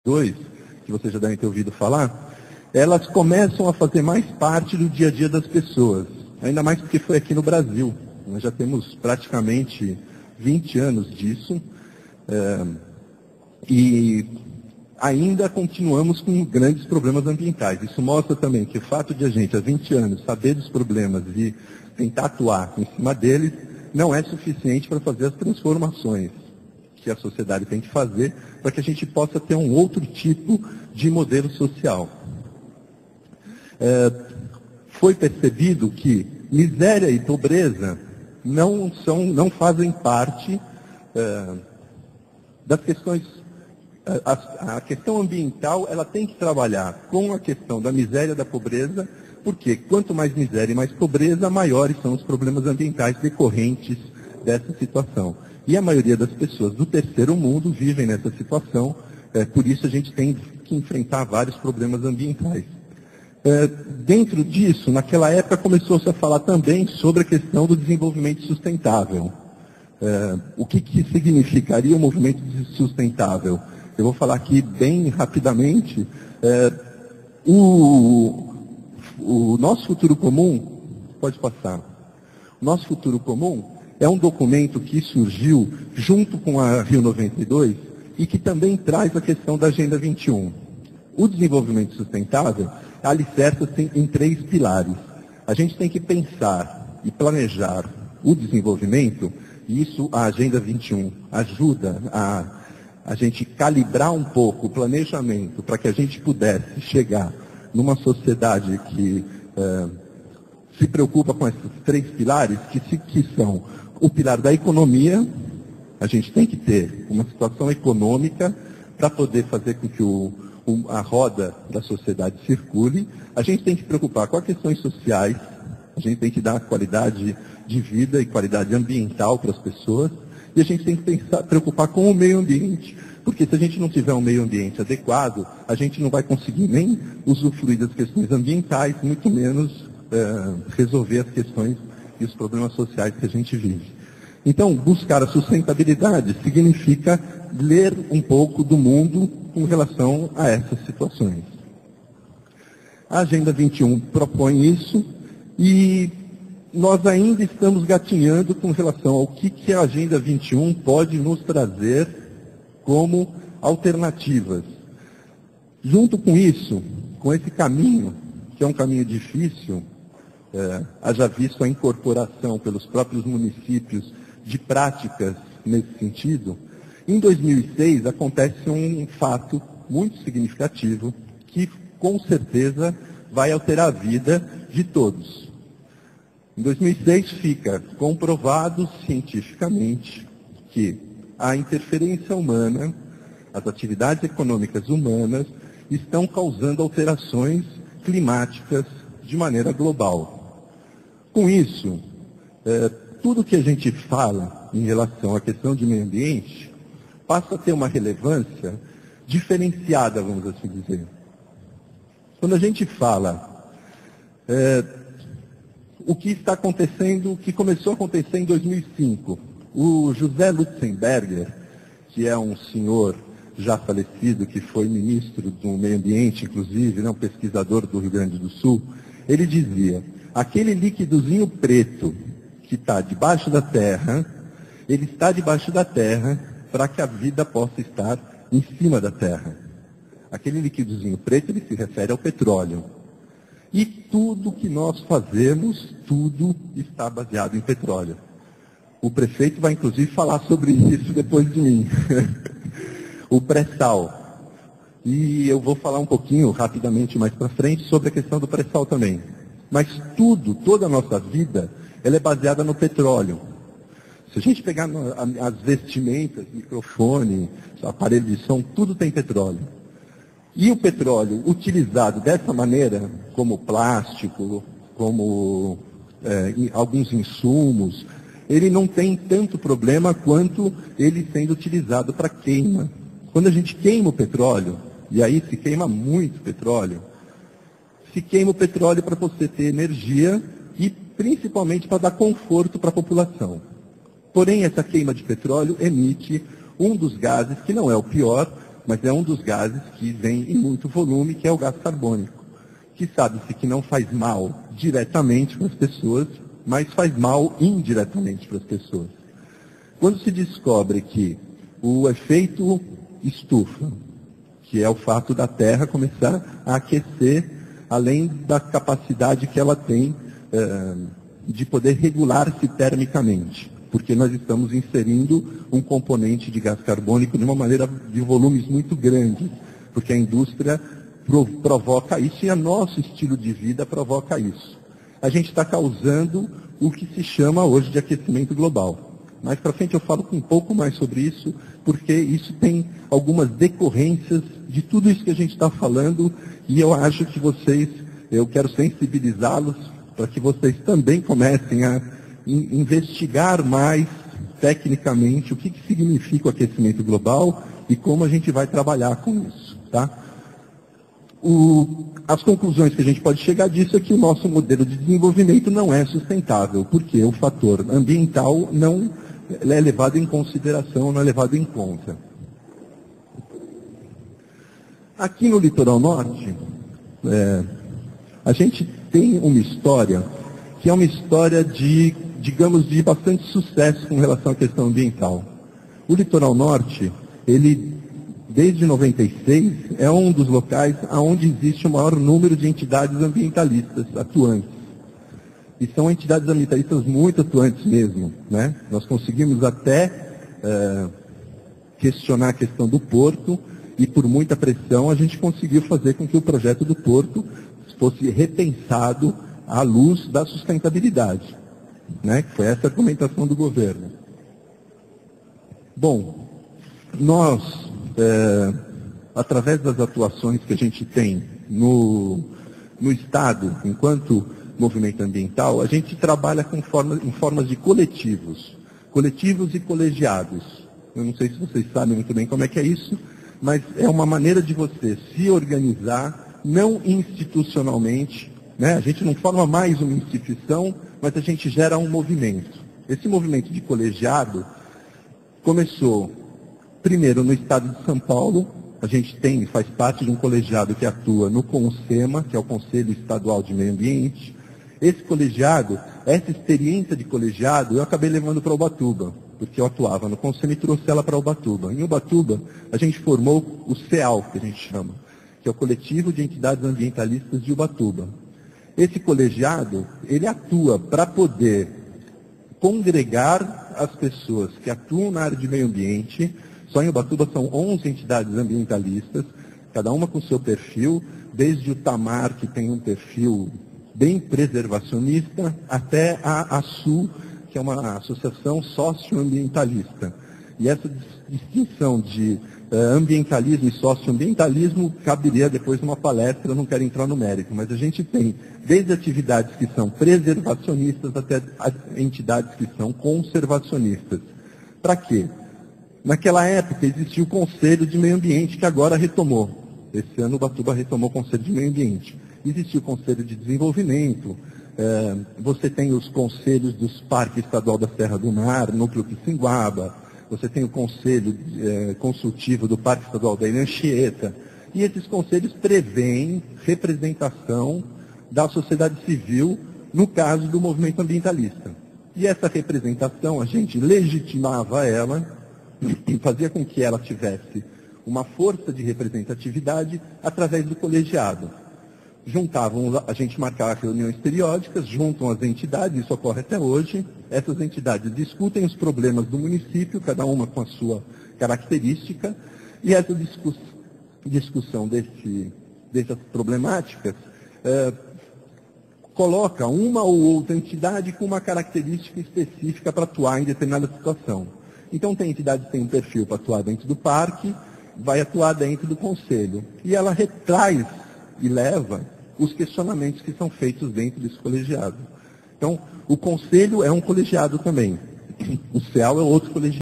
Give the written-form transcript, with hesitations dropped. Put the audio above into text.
2, que vocês já devem ter ouvido falar, elas começam a fazer mais parte do dia a dia das pessoas. Ainda mais porque foi aqui no Brasil. Nós já temos praticamente 20 anos disso. E ainda continuamos com grandes problemas ambientais. Isso mostra também que o fato de a gente, há 20 anos, saber dos problemas e tentar atuar em cima deles, não é suficiente para fazer as transformações que a sociedade tem que fazer para que a gente possa ter um outro tipo de modelo social. Foi percebido que miséria e pobreza não fazem parte das questões. A questão ambiental, ela tem que trabalhar com a questão da miséria e da pobreza, porque quanto mais miséria e mais pobreza, maiores são os problemas ambientais decorrentes dessa situação. E a maioria das pessoas do terceiro mundo vivem nessa situação, por isso a gente tem que enfrentar vários problemas ambientais. Dentro disso, naquela época começou-se a falar também sobre a questão do desenvolvimento sustentável. O que significaria o movimento sustentável? Eu vou falar aqui bem rapidamente. O nosso futuro comum, pode passar. O nosso futuro comum é um documento que surgiu junto com a Rio 92 e que também traz a questão da Agenda 21. O desenvolvimento sustentável alicerça-se em 3 pilares. A gente tem que pensar e planejar o desenvolvimento, e isso a Agenda 21 ajuda a gente calibrar um pouco o planejamento para que a gente pudesse chegar numa sociedade que se preocupa com esses 3 pilares, que são o pilar da economia. A gente tem que ter uma situação econômica para poder fazer com que a roda da sociedade circule. A gente tem que se preocupar com as questões sociais, a gente tem que dar qualidade de vida e qualidade ambiental para as pessoas, e a gente tem que preocupar com o meio ambiente, porque se a gente não tiver um meio ambiente adequado, a gente não vai conseguir nem usufruir das questões ambientais, muito menos resolver as questões e os problemas sociais que a gente vive. Então, buscar a sustentabilidade significa ler um pouco do mundo com relação a essas situações. A Agenda 21 propõe isso e nós ainda estamos gatinhando com relação ao que a Agenda 21 pode nos trazer como alternativas. Junto com isso, com esse caminho, que é um caminho difícil, haja visto a incorporação pelos próprios municípios de práticas nesse sentido, em 2006 acontece um fato muito significativo que com certeza vai alterar a vida de todos. Em 2006 fica comprovado cientificamente que a interferência humana, as atividades econômicas humanas, estão causando alterações climáticas de maneira global. Com isso, tudo que a gente fala em relação à questão de meio ambiente passa a ter uma relevância diferenciada, vamos assim dizer. Quando a gente fala o que está acontecendo, o que começou a acontecer em 2005, o José Lutzenberger, que é um senhor já falecido, que foi ministro do meio ambiente, inclusive, um pesquisador do Rio Grande do Sul, ele dizia, aquele líquidozinho preto que está debaixo da terra, ele está debaixo da terra para que a vida possa estar em cima da terra. Aquele líquidozinho preto, ele se refere ao petróleo. E tudo que nós fazemos, tudo está baseado em petróleo. O prefeito vai, inclusive, falar sobre isso depois de mim. O pré-sal. E eu vou falar um pouquinho, rapidamente, mais para frente, sobre a questão do pré-sal também. Mas toda a nossa vida, ela é baseada no petróleo. Se a gente pegar as vestimentas, microfone, aparelho de som, tudo tem petróleo. E o petróleo utilizado dessa maneira, como plástico, como alguns insumos, ele não tem tanto problema quanto ele sendo utilizado para queima. Quando a gente queima o petróleo, e aí se queima muito petróleo, se queima o petróleo para você ter energia e principalmente para dar conforto para a população. Porém, essa queima de petróleo emite um dos gases, que não é o pior, mas é um dos gases que vem em muito volume, que é o gás carbônico, que sabe-se que não faz mal diretamente para as pessoas, mas faz mal indiretamente para as pessoas. Quando se descobre que o efeito estufa, que é o fato da Terra começar a aquecer, além da capacidade que ela tem de poder regular-se termicamente, porque nós estamos inserindo um componente de gás carbônico de uma maneira de volumes muito grandes, porque a indústria provoca isso e o nosso estilo de vida provoca isso. A gente está causando o que se chama hoje de aquecimento global. Mais para frente eu falo um pouco mais sobre isso, porque isso tem algumas decorrências de tudo isso que a gente está falando, e eu acho que eu quero sensibilizá-los para que vocês também comecem a investigar mais tecnicamente o que significa o aquecimento global e como a gente vai trabalhar com isso. Tá? As conclusões que a gente pode chegar disso é que o nosso modelo de desenvolvimento não é sustentável, porque o fator ambiental não é levado em consideração, não é levado em conta. Aqui no litoral norte, a gente tem uma história que é uma história de bastante sucesso com relação à questão ambiental. O litoral norte, ele, desde 96, é um dos locais onde existe o maior número de entidades ambientalistas atuantes. E são entidades ambientalistas muito atuantes mesmo, né? Nós conseguimos até questionar a questão do porto, e por muita pressão a gente conseguiu fazer com que o projeto do porto fosse repensado à luz da sustentabilidade, né? Foi essa a argumentação do governo. Bom, nós, através das atuações que a gente tem no Estado, enquanto movimento ambiental, a gente trabalha em formas de coletivos e colegiados. Eu não sei se vocês sabem muito bem como é que é isso, mas é uma maneira de você se organizar, não institucionalmente, né? A gente não forma mais uma instituição, mas a gente gera um movimento. Esse movimento de colegiado começou primeiro no estado de São Paulo. A gente faz parte de um colegiado que atua no CONSEMA, que é o Conselho Estadual de Meio Ambiente. Esse colegiado, essa experiência de colegiado, eu acabei levando para Ubatuba, porque eu atuava no CONSEMA e trouxe ela para Ubatuba. Em Ubatuba, a gente formou o CEAL, que a gente chama, que é o Coletivo de Entidades Ambientalistas de Ubatuba. Esse colegiado, ele atua para poder congregar as pessoas que atuam na área de meio ambiente. Só em Ubatuba são 11 entidades ambientalistas, cada uma com seu perfil, desde o TAMAR, que tem um perfil bem preservacionista, até a ASU, que é uma associação socioambientalista. E essa distinção de ambientalismo e socioambientalismo caberia depois numa palestra, eu não quero entrar no mérito, mas a gente tem desde atividades que são preservacionistas até entidades que são conservacionistas. Para quê? Naquela época existia o Conselho de Meio Ambiente, que agora retomou. Esse ano Ubatuba retomou o Conselho de Meio Ambiente. Existia o Conselho de Desenvolvimento, você tem os conselhos dos Parques Estadual da Serra do Mar, Núcleo Pissinguaba, você tem o Conselho Consultivo do Parque Estadual da Ilha Anchieta, e esses conselhos prevêem representação da sociedade civil no caso do movimento ambientalista. E essa representação, a gente legitimava ela e fazia com que ela tivesse uma força de representatividade através do colegiado. A gente marcava reuniões periódicas, juntam as entidades, isso ocorre até hoje. Essas entidades discutem os problemas do município, cada uma com a sua característica, e essa discussão dessas problemáticas coloca uma ou outra entidade com uma característica específica para atuar em determinada situação. Então, tem entidade que tem um perfil para atuar dentro do parque, vai atuar dentro do conselho. E ela retraz e leva os questionamentos que são feitos dentro desse colegiado. Então, o conselho é um colegiado também. O CEAL é outro colegiado.